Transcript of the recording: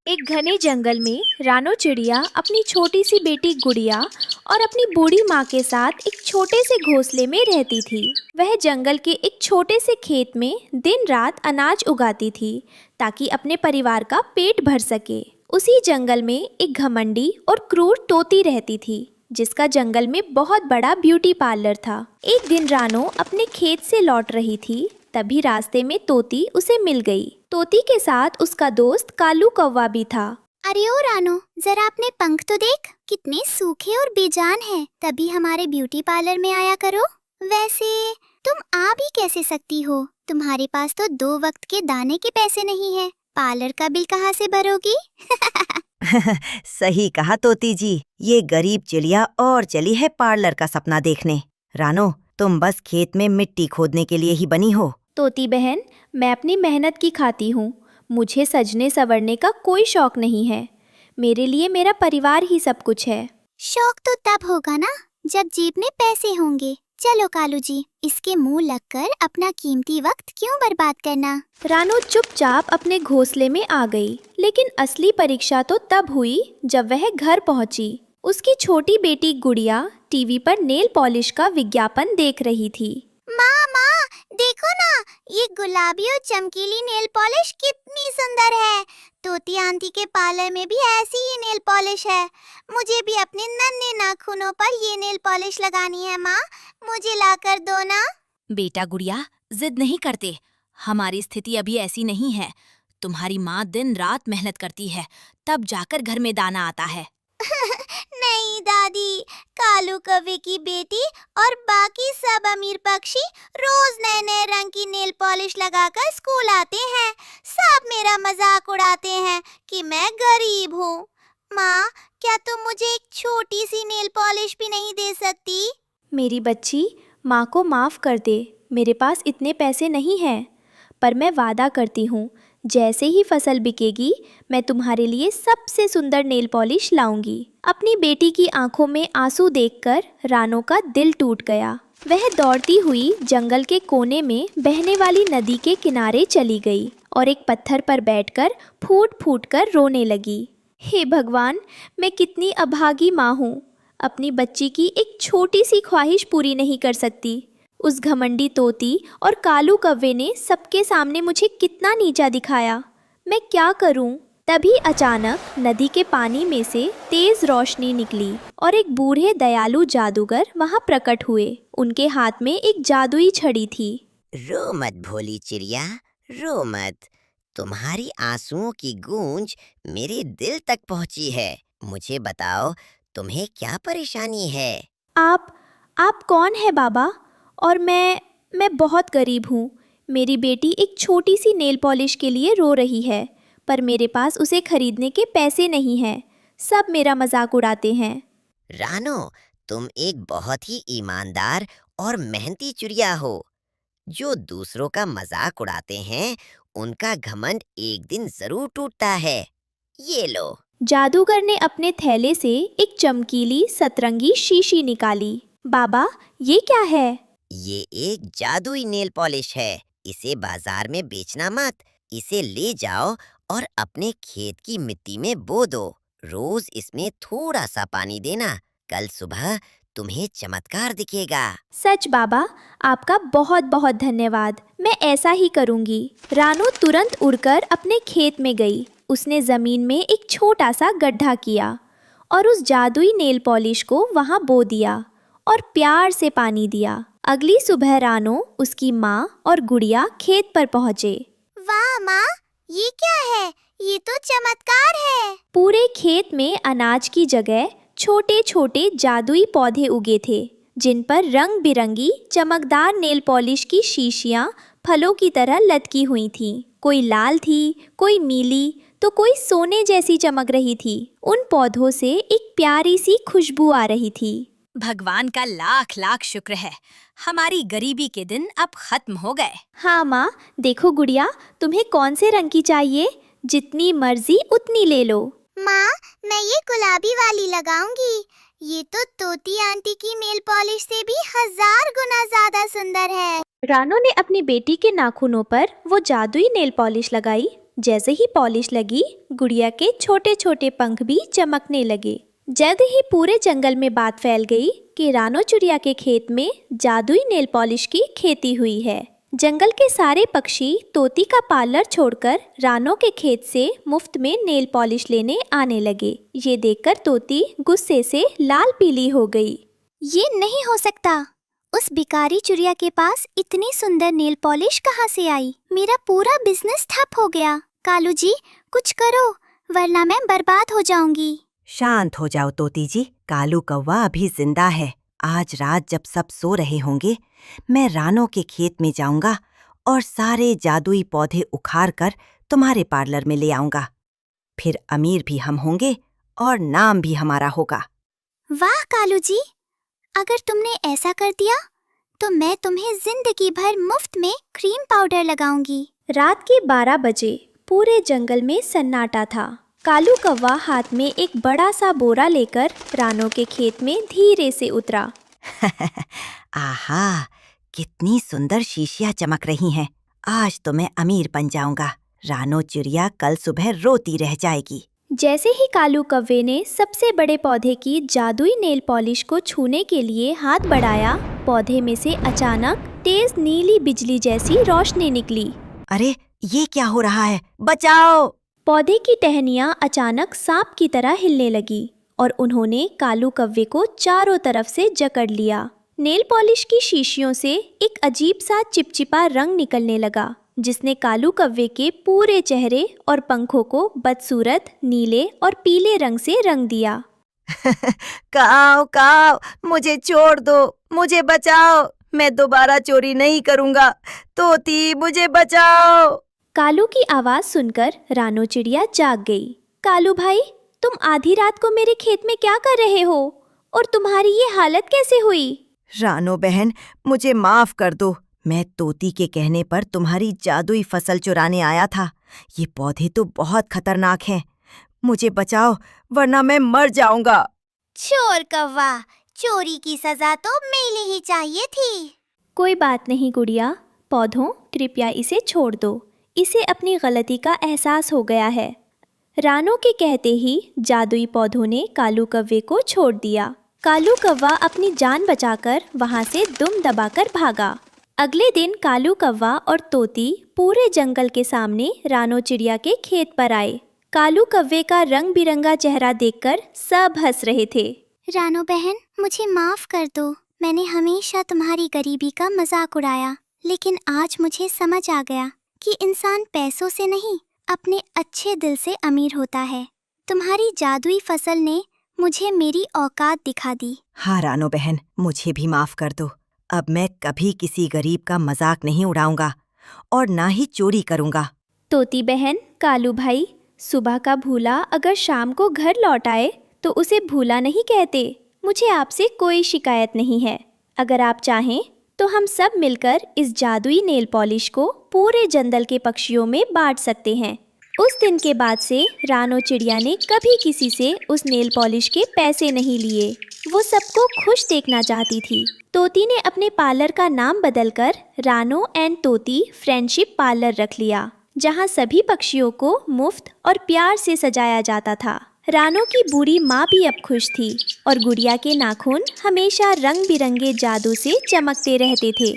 एक घने जंगल में रानो चिड़िया अपनी छोटी सी बेटी गुड़िया और अपनी बूढ़ी माँ के साथ एक छोटे से घोंसले में रहती थी। वह जंगल के एक छोटे से खेत में दिन रात अनाज उगाती थी ताकि अपने परिवार का पेट भर सके। उसी जंगल में एक घमंडी और क्रूर तोती रहती थी जिसका जंगल में बहुत बड़ा ब्यूटी पार्लर था। एक दिन रानो अपने खेत से लौट रही थी, तभी रास्ते में तोती उसे मिल गई। तोती के साथ उसका दोस्त कालू कौवा भी था। अरे ओ रानो, जरा अपने पंख तो देख, कितने सूखे और बेजान हैं। तभी हमारे ब्यूटी पार्लर में आया करो। वैसे तुम आ भी कैसे सकती हो? तुम्हारे पास तो 2 वक्त के दाने के पैसे नहीं है। पार्लर का बिल कहाँ से भरोगी? सही कहा तोती जी, ये गरीब चिड़िया और चली है पार्लर का सपना देखने। रानो, तुम बस खेत में मिट्टी खोदने के लिए ही बनी हो। तोती बहन, मैं अपनी मेहनत की खाती हूँ। मुझे सजने संवरने का कोई शौक नहीं है। मेरे लिए मेरा परिवार ही सब कुछ है। शौक तो तब होगा ना जब जेब में पैसे होंगे। चलो कालू जी, इसके मुंह लगकर अपना कीमती वक्त क्यों बर्बाद करना। रानो चुपचाप अपने घोंसले में आ गई, लेकिन असली परीक्षा तो तब हुई जब वह घर पहुंची। उसकी छोटी बेटी गुड़िया टीवी पर नेल पॉलिश का विज्ञापन देख रही थी। माँ, देखो ना, ये गुलाबी और चमकीली नेल पॉलिश कितनी सुंदर है। तोती आंटी के पार्लर में भी ऐसी ही नेल पॉलिश है। मुझे भी अपने नन्हे नाखूनों पर ये नेल पॉलिश लगानी है। माँ, मुझे लाकर दो ना। बेटा गुड़िया, जिद नहीं करते। हमारी स्थिति अभी ऐसी नहीं है। तुम्हारी माँ दिन रात मेहनत करती है, तब जाकर घर में दाना आता है। नहीं दादी, कालू कौवे की बेटी और बाकी सब अमीर पक्षी रोज नए नए रंग की नेल पॉलिश लगाकर स्कूल आते हैं। सब मेरा मजाक उड़ाते हैं कि मैं गरीब हूँ। माँ, क्या तुम मुझे एक छोटी सी नेल पॉलिश भी नहीं दे सकती? मेरी बच्ची, माँ को माफ़ कर दे। मेरे पास इतने पैसे नहीं हैं, पर मैं वादा करती हूँ, जैसे ही फसल बिकेगी मैं तुम्हारे लिए सबसे सुंदर नेल पॉलिश लाऊंगी। अपनी बेटी की आंखों में आंसू देखकर रानो का दिल टूट गया। वह दौड़ती हुई जंगल के कोने में बहने वाली नदी के किनारे चली गई और एक पत्थर पर बैठकर फूट फूट कर रोने लगी। हे भगवान, मैं कितनी अभागी माँ हूँ। अपनी बच्ची की एक छोटी सी ख्वाहिश पूरी नहीं कर सकती। उस घमंडी तोती और कालू कौवे ने सबके सामने मुझे कितना नीचा दिखाया। मैं क्या करूं? तभी अचानक नदी के पानी में से तेज रोशनी निकली और एक बूढ़े दयालु जादूगर वहां प्रकट हुए। उनके हाथ में एक जादुई छड़ी थी। रो मत भोली चिड़िया, रो मत। तुम्हारी आंसुओं की गूंज मेरे दिल तक पहुंची है। मुझे बताओ, तुम्हें क्या परेशानी है? आप कौन है बाबा? और मैं बहुत गरीब हूँ। मेरी बेटी एक छोटी सी नेल पॉलिश के लिए रो रही है, पर मेरे पास उसे खरीदने के पैसे नहीं हैं। सब मेरा मजाक उड़ाते हैं। रानो, तुम एक बहुत ही ईमानदार और मेहनती चिड़िया हो। जो दूसरों का मजाक उड़ाते हैं, उनका घमंड एक दिन जरूर टूटता है। ये लो। जादूगर ने अपने थैले से एक चमकीली सतरंगी शीशी निकाली। बाबा, ये क्या है? ये एक जादुई नेल पॉलिश है। इसे बाजार में बेचना मत। इसे ले जाओ और अपने खेत की मिट्टी में बो दो। रोज इसमें थोड़ा सा पानी देना। कल सुबह तुम्हें चमत्कार दिखेगा। सच बाबा, आपका बहुत बहुत धन्यवाद। मैं ऐसा ही करूंगी। रानो तुरंत उड़कर अपने खेत में गई। उसने जमीन में एक छोटा सा गड्ढा किया और उस जादुई नेल पॉलिश को वहां बो दिया और प्यार से पानी दिया। अगली सुबह रानो, उसकी माँ और गुड़िया खेत पर पहुँचे। वाह माँ, ये क्या है? ये तो चमत्कार है। पूरे खेत में अनाज की जगह छोटे छोटे जादुई पौधे उगे थे, जिन पर रंग बिरंगी चमकदार नेल पॉलिश की शीशियाँ फलों की तरह लटकी हुई थीं। कोई लाल थी, कोई नीली, तो कोई सोने जैसी चमक रही थी। उन पौधों से एक प्यारी सी खुशबू आ रही थी। भगवान का लाख लाख शुक्र है, हमारी गरीबी के दिन अब खत्म हो गए। हाँ माँ, देखो गुड़िया, तुम्हें कौन से रंग की चाहिए? जितनी मर्जी उतनी ले लो। माँ, मैं ये गुलाबी वाली लगाऊंगी। ये तो तोती आंटी की नेल पॉलिश से भी 1000 गुना ज्यादा सुंदर है। रानो ने अपनी बेटी के नाखूनों पर वो जादुई नेल पॉलिश लगाई जैसे ही पॉलिश लगी, गुड़िया के छोटे छोटे पंख भी चमकने लगे। जल्द ही पूरे जंगल में बात फैल गई कि रानो चिड़िया के खेत में जादुई नेल पॉलिश की खेती हुई है। जंगल के सारे पक्षी तोती का पार्लर छोड़कर रानो के खेत से मुफ्त में नेल पॉलिश लेने आने लगे। ये देखकर तोती गुस्से से लाल पीली हो गई। ये नहीं हो सकता। उस भिखारी चिड़िया के पास इतनी सुंदर नेल पॉलिश कहाँ से आई? मेरा पूरा बिजनेस ठप हो गया। कालू जी, कुछ करो वरना मैं बर्बाद हो जाऊंगी। शांत हो जाओ तोती जी, कालू कौवा अभी जिंदा है। आज रात जब सब सो रहे होंगे, मैं रानो के खेत में जाऊंगा और सारे जादुई पौधे उखाड़ कर तुम्हारे पार्लर में ले आऊंगा। फिर अमीर भी हम होंगे और नाम भी हमारा होगा। वाह कालू जी, अगर तुमने ऐसा कर दिया तो मैं तुम्हें जिंदगी भर मुफ्त में क्रीम पाउडर लगाऊंगी। रात के 12 बजे पूरे जंगल में सन्नाटा था। कालू कौवा हाथ में एक बड़ा सा बोरा लेकर रानो के खेत में धीरे से उतरा। आहा, कितनी सुंदर शीशियाँ चमक रही हैं। आज तो मैं अमीर बन जाऊंगा। रानो चिड़िया कल सुबह रोती रह जाएगी। जैसे ही कालू कौवे ने सबसे बड़े पौधे की जादुई नेल पॉलिश को छूने के लिए हाथ बढ़ाया, पौधे में से अचानक तेज नीली बिजली जैसी रोशनी निकली। अरे, ये क्या हो रहा है? बचाओ! पौधे की टहनियाँ अचानक सांप की तरह हिलने लगी और उन्होंने कालू कौवे को चारों तरफ से जकड़ लिया। नेल पॉलिश की शीशियों से एक अजीब सा चिपचिपा रंग निकलने लगा, जिसने कालू कौवे के पूरे चेहरे और पंखों को बदसूरत नीले और पीले रंग से रंग दिया। काओ काओ, मुझे छोड़ दो, मुझे बचाओ। मैं दोबारा चोरी नहीं करूंगा। तोती, मुझे बचाओ। कालू की आवाज सुनकर रानो चिड़िया जाग गई। कालू भाई, तुम आधी रात को मेरे खेत में क्या कर रहे हो और तुम्हारी ये हालत कैसे हुई? रानो बहन, मुझे माफ कर दो। मैं तोती के कहने पर तुम्हारी जादुई फसल चुराने आया था। ये पौधे तो बहुत खतरनाक हैं। मुझे बचाओ वरना मैं मर जाऊंगा। चोर कौवा, चोरी की सजा तो मिलनी ही चाहिए थी। कोई बात नहीं गुड़िया, पौधों कृपया इसे छोड़ दो। इसे अपनी गलती का एहसास हो गया है। रानो के कहते ही जादुई पौधों ने कालू कौवे को छोड़ दिया। कालू कौवा अपनी जान बचाकर वहां से दुम दबाकर भागा। अगले दिन कालू कौवा और तोती पूरे जंगल के सामने रानो चिड़िया के खेत पर आए। कालू कौवे का रंग बिरंगा चेहरा देखकर सब हंस रहे थे। रानो बहन, मुझे माफ कर दो। मैंने हमेशा तुम्हारी गरीबी का मजाक उड़ाया, लेकिन आज मुझे समझ आ गया कि इंसान पैसों से नहीं, अपने अच्छे दिल से अमीर होता है। तुम्हारी जादुई फसल ने मुझे मेरी औकात दिखा दी। हाँ रानो बहन, मुझे भी माफ कर दो। अब मैं कभी किसी गरीब का मजाक नहीं उड़ाऊंगा और ना ही चोरी करूंगा। तोती बहन, कालू भाई, सुबह का भूला अगर शाम को घर लौट आए तो उसे भूला नहीं कहते। मुझे आपसे कोई शिकायत नहीं है। अगर आप चाहें तो हम सब मिलकर इस जादुई नेल पॉलिश को पूरे जंगल के पक्षियों में बांट सकते हैं। उस दिन के बाद से रानो चिड़िया ने कभी किसी से उस नेल पॉलिश के पैसे नहीं लिए। वो सबको खुश देखना चाहती थी। तोती ने अपने पार्लर का नाम बदलकर रानो एंड तोती फ्रेंडशिप पार्लर रख लिया, जहाँ सभी पक्षियों को मुफ्त और प्यार से सजाया जाता था। रानो की बूढ़ी माँ भी अब खुश थी और गुड़िया के नाखून हमेशा रंग बिरंगे जादू से चमकते रहते थे।